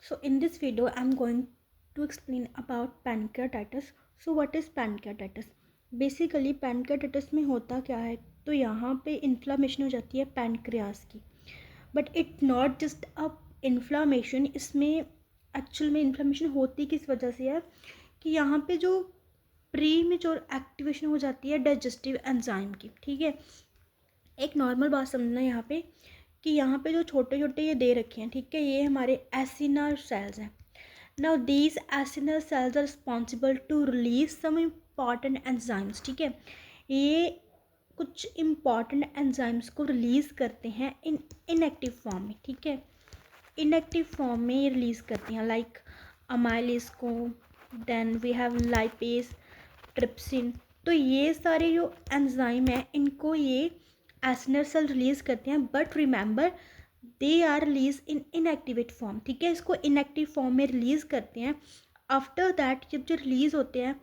So in this video, I'm going to explain about pancreatitis. So what is pancreatitis? Basically pancreatitis में होता क्या है, तो यहाँ पे इन्फ्लामेशन हो जाती है पैनक्रियाज की. But it not just a inflammation. इसमें एक्चुअल में इन्फ्लामेशन होती किस वजह से है कि यहाँ पे जो प्री मेच्योर एक्टिवेशन हो जाती है डाइजेस्टिव एंजाइम की. ठीक है, एक नॉर्मल बात समझना यहाँ पे कि यहाँ पे जो छोटे छोटे ये दे रखे हैं, ठीक है, ये हमारे एसिनर सेल्स हैं. Now these acinar cells are responsible to release some important enzymes. ठीक है, ये कुछ इम्पॉर्टेंट एंजाइम्स को रिलीज़ करते हैं इन इनएक्टिव फॉर्म में. ठीक है, इनएक्टिव फॉर्म में ये रिलीज़ करते हैं लाइक अमाइलेज को, then we have lipase, trypsin. तो ये सारे जो एंजाइम हैं इनको ये एसिनर सेल रिलीज़ करते हैं. But remember they are release in inactivate form. ठीक है, इसको इनएक्टिव फॉर्म में रिलीज़ करते हैं. आफ्टर दैट जब जो रिलीज़ होते हैं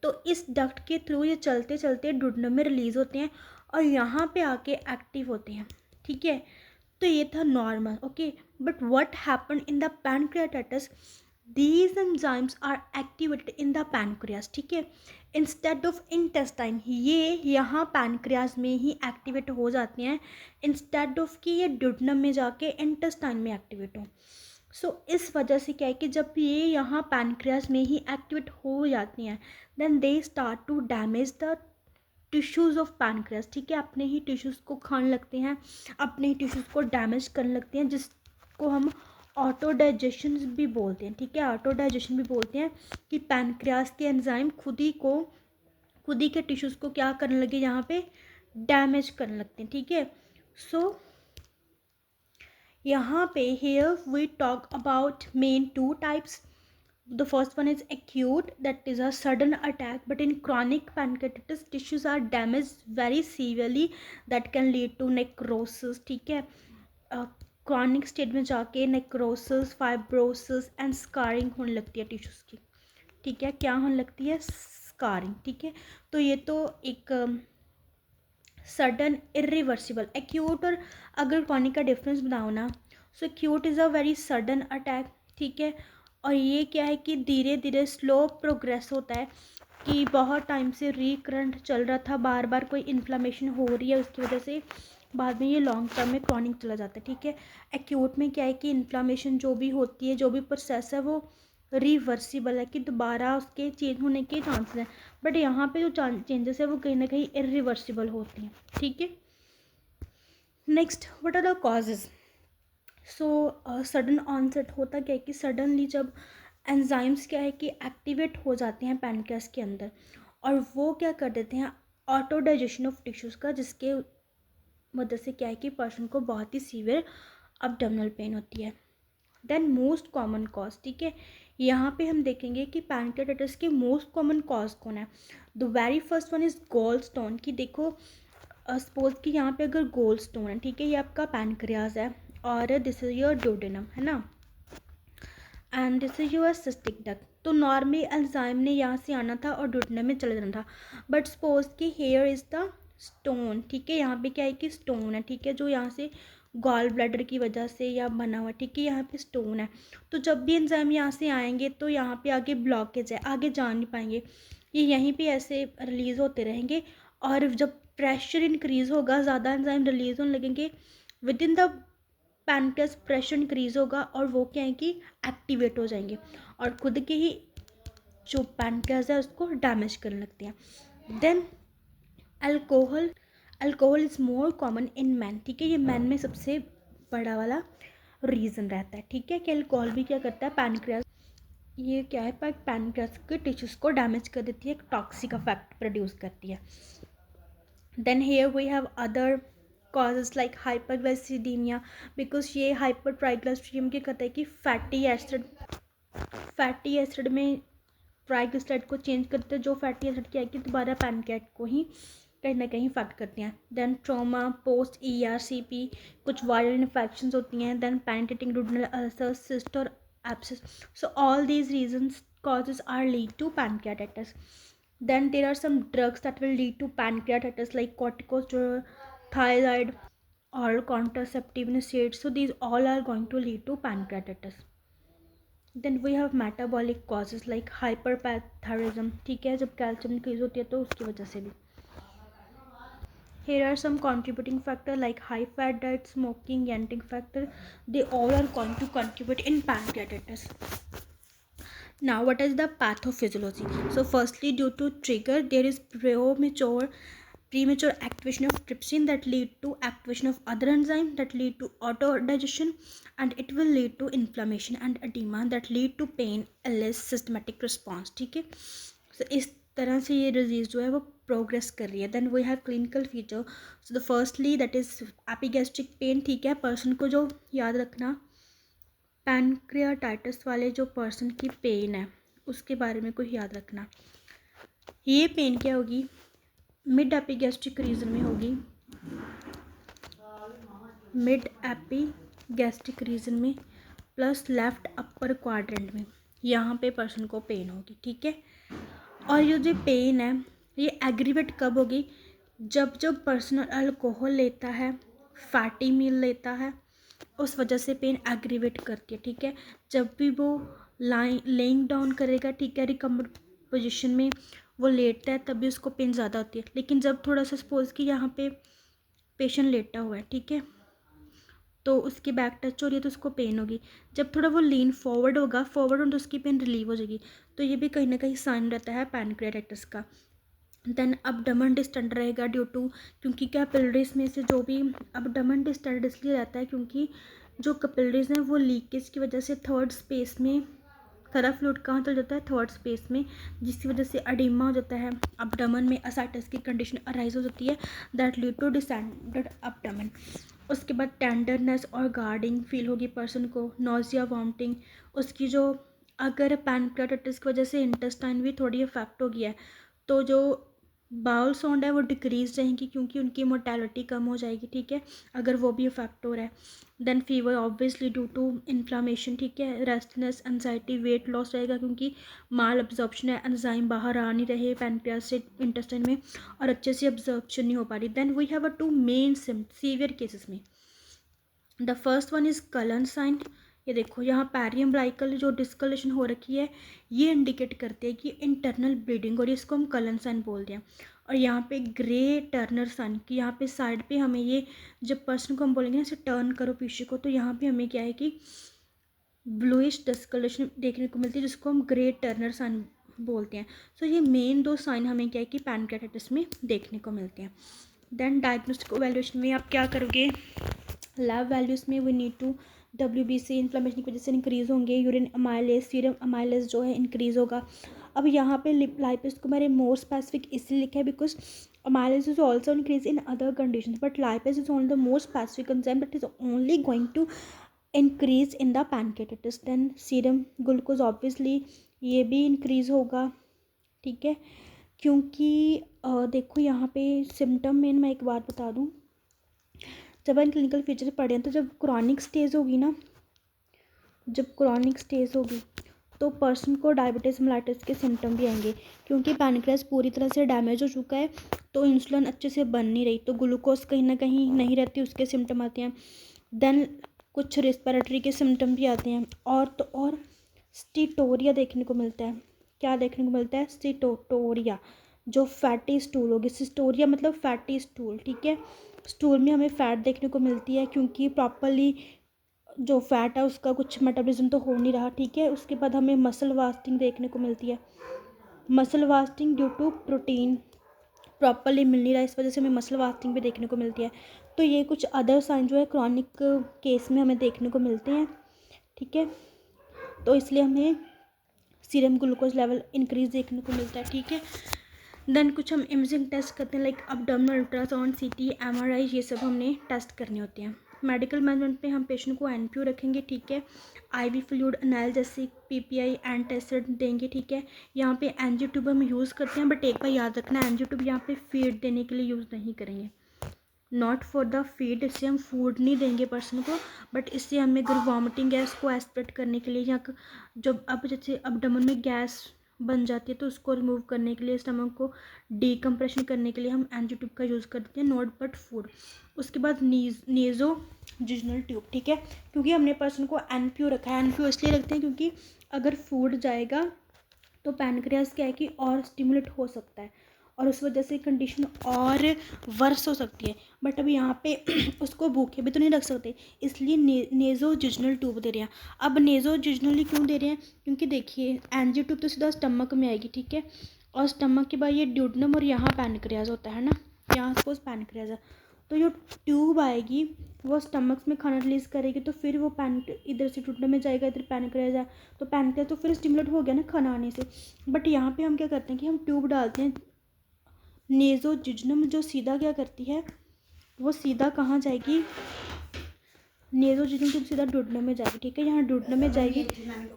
तो इस डक्ट के थ्रू ये चलते चलते डुडनम में रिलीज़ होते हैं और यहाँ पे आके एक्टिव होते हैं. ठीक है, तो ये था normal. Okay, but what happen in the pancreatitis, these enzymes are activated in the pancreas. ठीक है, इंस्टेड ऑफ इंटेस्टाइन, ये यहाँ पैनक्रियाज में ही एक्टिवेट हो जाते हैं इंस्टेड ऑफ कि ये ड्यूडनम में जाके इंटेस्टाइन में एक्टिवेट हो. सो इस वजह से क्या है कि जब ये यहाँ पैनक्रियाज में ही एक्टिवेट हो जाती हैं then they start to damage the tissues of pancreas. ठीक है, अपने ही टिश्यूज़ को खाने लगते हैं, अपने ही टिश्यूज़ को डैमेज करने लगते हैं, जिसको हम ऑटो डाइजेशन भी बोलते हैं. ठीक है, ऑटो डाइजेशन भी बोलते हैं कि पैनक्रियाज के एंजाइम खुद ही के टिश्यूज़ को क्या करने लगे, यहाँ पे डैमेज करने लगते हैं. ठीक है, सो यहाँ पे here we talk about main two types. The first one is acute, that is a sudden attack, but in chronic pancreatitis tissues are damaged very severely that can lead to necrosis. ठीक है, chronic stage में जाके necrosis, fibrosis and scarring होने लगती है tissues की. ठीक है, क्या होने लगती है, स्कारिंग. ठीक है, तो ये तो एक सडन इरिवर्सिबल. एक्यूट और अगर क्रॉनिक का डिफरेंस बताओ ना, so acute is a very sudden attack. ठीक है, और ये क्या है कि धीरे धीरे स्लो प्रोग्रेस होता है कि बहुत टाइम से रिकरेंट चल रहा था, बार बार कोई इन्फ्लामेशन हो रही है, उसकी वजह से बाद में ये लॉन्ग टर्म में क्रॉनिक चला जाता है. ठीक है, एक्यूट में क्या है कि इन्फ्लामेशन जो भी होती है, जो भी प्रोसेस है वो रिवर्सिबल है कि दोबारा उसके चेंज होने के चांसेस हैं. बट यहाँ पे जो चेंजेस है वो कहीं ना कहीं इरिवर्सिबल होती हैं. ठीक है, next what are the causes. So sudden onset होता क्या है कि सडनली जब एंजाइम्स क्या है कि एक्टिवेट हो जाते हैं पैनक्रियाज के अंदर और वो क्या कर देते हैं ऑटो डाइजेशन ऑफ टिश्यूज़ का, जिसके वजह से क्या है कि पर्सन को बहुत ही सीवियर अब्डोमिनल पेन होती है. Then most common cause. ठीक है, यहाँ पे हम देखेंगे कि पैनक्रियाटाइटिस के मोस्ट कॉमन कॉज कौन है. The very first one is goal stone. कि देखो सपोज कि यहाँ पे अगर गोल स्टोन है, ठीक है, ये आपका पैनक्रियाज है और दिस इज योर डोडेनम, है ना, and this is your cystic duct. तो नॉर्मली एंजाइम ने यहाँ से आना था और डोडेनम में चले जाना था. बट सपोज कि हेयर इज़ द स्टोन. ठीक है, यहाँ पे क्या है कि स्टोन है. ठीक है, जो यहाँ से गॉल ब्लैडर की वजह से या बना हुआ. ठीक है, यहाँ पे स्टोन है. तो जब भी एंजाइम यहाँ से आएंगे तो यहाँ पे आगे ब्लॉकेज है, आगे जा नहीं पाएंगे, ये यहीं पे ऐसे रिलीज़ होते रहेंगे. और जब प्रेशर इंक्रीज़ होगा, ज़्यादा एंजाइम रिलीज़ होने लगेंगे with in the pancreas, pressure increase होगा और वो क्या है कि एक्टिवेट हो जाएंगे और खुद के ही जो पैनक्रियाज है उसको डैमेज करने लगते हैं. Then alcohol. Alcohol is more common in man. ठीक है, ये मैन में सबसे बड़ा वाला रीज़न रहता है. ठीक है, कि अल्कोहल भी क्या करता है पैनक्रियाज, ये क्या है पैनक्रियाज के टिश्यूज़ को डैमेज कर देती है, एक टॉक्सिक इफेक्ट प्रोड्यूस करती है. Then here we have other causes like hyperglycemia, because ये हाइपर ट्राइग्लिसरीडियम क्या करता है कि फैटी एसिड में ट्राइग्लिसराइड को चेंज करते हैं, जो फैटी एसिड क्या है कि दोबारा पैनक्रियाट को ही कहीं ना कहीं इफेक्ट करते हैं. देन ट्रॉमा, पोस्ट ERCP, कुछ वायरल इन्फेक्शन होती हैं. Then penetrating duodenal ulcer, cyst और abscess. So all these reasons causes are lead to pancreatitis. Then there are some drugs that will lead to pancreatitis like corticosteroid, thyroid or contraceptive NSAIDs. So these all are going to lead to pancreatitis. Then we have metabolic causes like hyperparathyroidism, ठीक है, जब calcium increase होती है तो उसकी वजह से भी. Here are some contributing factor like high fat diet, smoking, yantic factor. They all are going to contribute in pancreatitis. Now, what is the pathophysiology? So, firstly, due to trigger, there is premature activation of trypsin that lead to activation of other enzyme that lead to auto digestion, and it will lead to inflammation and edema that lead to pain, less systematic response. ठीक है, so इस तरह से ये disease जो है वो progress कर रही है. Then we have clinical feature. So the firstly that is epigastric pain, ठीक है, पर्सन को जो याद रखना, पैनक्रियाटाइटिस वाले जो पर्सन की पेन है उसके बारे में कोई याद रखना. ये पेन क्या होगी, मिड एपिगैस्ट्रिक रीजन में होगी, मिड एपिगैस्ट्रिक रीजन में प्लस लेफ्ट अपर क्वाड्रेंट में, यहाँ पे पर्सन को पेन होगी. ठीक है, और ये जो पेन है ये एग्रीवेट कब होगी, जब पर्सन अल्कोहल लेता है, फैटी मील लेता है, उस वजह से पेन एग्रीवेट करती है. ठीक है, जब भी वो लेइंग डाउन करेगा, ठीक है, रिकम्बेंट पोजीशन में वो लेटता है, तभी उसको पेन ज़्यादा होती है. लेकिन जब थोड़ा सा सपोज कि यहाँ पे पेशेंट लेटा हुआ है, ठीक है, तो उसकी बैक टच हो रही है तो उसको पेन होगी. जब थोड़ा वो लीन फॉरवर्ड होगा तो उसकी पेन रिलीव हो जाएगी. तो ये भी कहीं ना कहीं साइन रहता है पैनक्रियाटाइटिस का. देन अबडमन डिस्टेंड रहेगा ड्यू टू, क्योंकि कैपिलरीज में से जो भी अबडमन डिस्टेंड इसलिए रहता है क्योंकि जो कैपिलरीज हैं वो लीकेज की वजह से थर्ड स्पेस में सारा फ्लूइड कहाँ चल जाता है, थर्ड स्पेस में, जिसकी वजह से अडीमा हो जाता है. अबडमन में असाइटिस की कंडीशन अराइज हो जाती है दैट लीड टू डिसेंडेड अबडमन. उसके बाद टेंडरनेस और गार्डिंग फील होगी पर्सन को, नोजिया, वॉमिटिंग. उसकी जो अगर पैनक्रियाटाइटिस की वजह से इंटेस्टाइन भी थोड़ी अफेक्ट हो गया है तो जो बाउल साउंड है वो डिक्रीज रहेंगी क्योंकि उनकी मोर्टेलिटी कम हो जाएगी. ठीक है, अगर वो भी अफेक्ट हो रहा है. Then fever obviously due to inflammation. ठीक है, रेस्टनेस, एंजाइटी, वेट लॉस रहेगा क्योंकि माल अब्जॉर्प्शन है, एंजाइम बाहर आ नहीं रहे पैनक्रियास से इंटेस्टाइन में और अच्छे से अब्जॉर्प्शन नहीं हो पा रही. Then we have a two main severe cases में. The first one is Cullen sign. ये देखो यहाँ पैरियम्बलाइकल जो डिस्कलेशन हो रखी है ये इंडिकेट करती है कि इंटरनल ब्लीडिंग, और इसको हम कलन साइन बोलते हैं. और यहाँ पे ग्रे टर्नर साइन कि यहाँ पे साइड पे हमें ये जब पर्सन को हम बोलेंगे ना इसे टर्न करो पीछे को, तो यहाँ पे हमें क्या है कि ब्लूइश डिस्कलेशन देखने को मिलती है जिसको हम ग्रे टर्नर साइन बोलते हैं. सो ये मेन दो साइन हमें क्या है कि पैनक्रियाटाइटिस में देखने को मिलते हैं. देन डायग्नोस्टिक इवैल्यूएशन में आप क्या करोगे, लैब वैल्यूज़ में we need to WBC inflammation की वजह से इंक्रीज़ होंगे, यूरिन अमाइलेज, सीरम अमाइलेज जो है इंक्रीज़ होगा. अब यहाँ पे लाइपेज को मैंने मोर स्पेसिफिक इसलिए लिखा है because amylase is also increase in other condition but lipase is only the more specific enzyme that is only going to increase in the pancreatitis. Then serum glucose obviously ये भी increase होगा. ठीक है, क्योंकि देखो यहाँ पे सिम्टम में मैं एक बात बता दूँ, जब हम क्लिनिकल फीचर पढ़े हैं तो जब क्रॉनिक स्टेज होगी ना, जब क्रॉनिक स्टेज होगी तो पर्सन को डायबिटीज़ मेलाइटिस के सिम्टम भी आएंगे क्योंकि पैनक्रियास पूरी तरह से डैमेज हो चुका है तो इंसुलिन अच्छे से बन नहीं रही, तो ग्लूकोज कहीं ना कहीं नहीं रहती, उसके सिम्टम आते हैं. देन कुछ रेस्पिरेटरी के सिम्टम भी आते हैं. और तो और स्टीटोरिया देखने को मिलता है. क्या देखने को मिलता है, स्टीटोरिया, जो फैटी स्टूल होगी. सिस्टोरिया मतलब फैटी स्टूल. ठीक है, स्टूल में हमें फ़ैट देखने को मिलती है क्योंकि प्रॉपरली जो फैट है उसका कुछ मेटाबॉलिज्म तो हो नहीं रहा. ठीक है, उसके बाद हमें मसल वास्टिंग देखने को मिलती है. Muscle wasting due to protein properly मिल नहीं रहा, इस वजह से हमें मसल वास्टिंग भी देखने को मिलती है. तो ये कुछ अदर साइन जो है क्रॉनिक केस में हमें देखने को मिलते हैं. ठीक है, तो इसलिए हमें सीरम ग्लूकोज लेवल इंक्रीज देखने को मिलता है. ठीक है, देन कुछ हम इमेजिंग टेस्ट करते हैं like abdominal ultrasound, CT, MRI, ये सब हमने टेस्ट करने होते हैं. मेडिकल मैनेजमेंट पे हम पेशेंट को NPO रखेंगे. ठीक है, IV fluid analgesic, PPI, antacid देंगे. ठीक है, यहाँ पे एनजी ट्यूब हम यूज़ करते हैं बट एक बार याद रखना एनजी ट्यूब यहाँ पे फीड देने के लिए यूज़ नहीं करेंगे, नॉट फॉर द फीड. इससे हम फूड नहीं देंगे पर्सन को, बट इससे हमें अगर वॉमिटिंग गैस को एस्पिरेट करने के लिए या जब अब जैसे अब्डोमेन में गैस बन जाती है तो उसको रिमूव करने के लिए, स्टमक को डीकम्प्रेशन करने के लिए हम एनजी ट्यूब का यूज़ करते हैं, नॉट बट फूड. उसके बाद नेज़ो जिजनल ट्यूब. ठीक है, क्योंकि हमने पर्सन को NPO रखा है. NPO इसलिए रखते हैं क्योंकि अगर फूड जाएगा तो पैनक्रियाज क्या है कि और स्टिमुलेट हो सकता है और उस वजह से कंडीशन और वर्स हो सकती है। बट अब यहाँ पे उसको भूखे भी तो नहीं रख सकते, इसलिए नेज़ोजिजनल ट्यूब दे रहे हैं। अब नेज़ोजिजनली क्यों दे रहे हैं, क्योंकि देखिए एनजी ट्यूब तो सीधा स्टमक में आएगी, ठीक है, और स्टमक के बाद ये ड्यूडनम और यहाँ पैनक्रियाज होता है ना, यहाँ सपोज पैनक्रियाज है, तो जो ट्यूब आएगी वो स्टमक में खाना रिलीज़ करेगी, तो फिर वो इधर से ड्यूडनम में जाएगा, इधर पैनक्रियाज है, तो पैनक्रियाज तो फिर स्टिमुलेट हो गया ना खाना आने से। बट यहाँ पे हम क्या करते हैं कि हम ट्यूब डालते हैं नेज़ोजिजनम, जो सीधा क्या करती है, वो सीधा कहाँ जाएगी, नेज़ोजिजनम ट्यूब सीधा ड्यूडनम में जाएगी, ठीक है, यहाँ ड्यूडनम में जाएगी,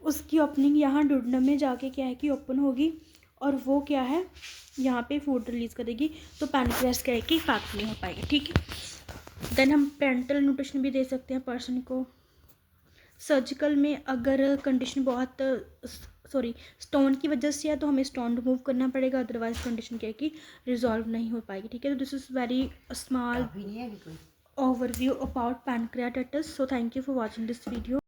उसकी ओपनिंग यहाँ ड्यूडनम में जाके क्या है कि ओपन होगी और वो क्या है यहाँ पे फूड रिलीज़ करेगी, तो पैनक्रियाज क्या है कि पैक नहीं हो पाएगा, ठीक है। देन हम पेरेंटल न्यूट्रिशन भी दे सकते हैं पर्सन को। सर्जिकल में अगर कंडीशन बहुत स्टोन की वजह से है तो हमें स्टोन रिमूव करना पड़ेगा, अदरवाइज कंडीशन क्या है कि रिजॉल्व नहीं हो पाएगी, ठीक है। तो this is very small overview about pancreatitis. So thank you for watching this video.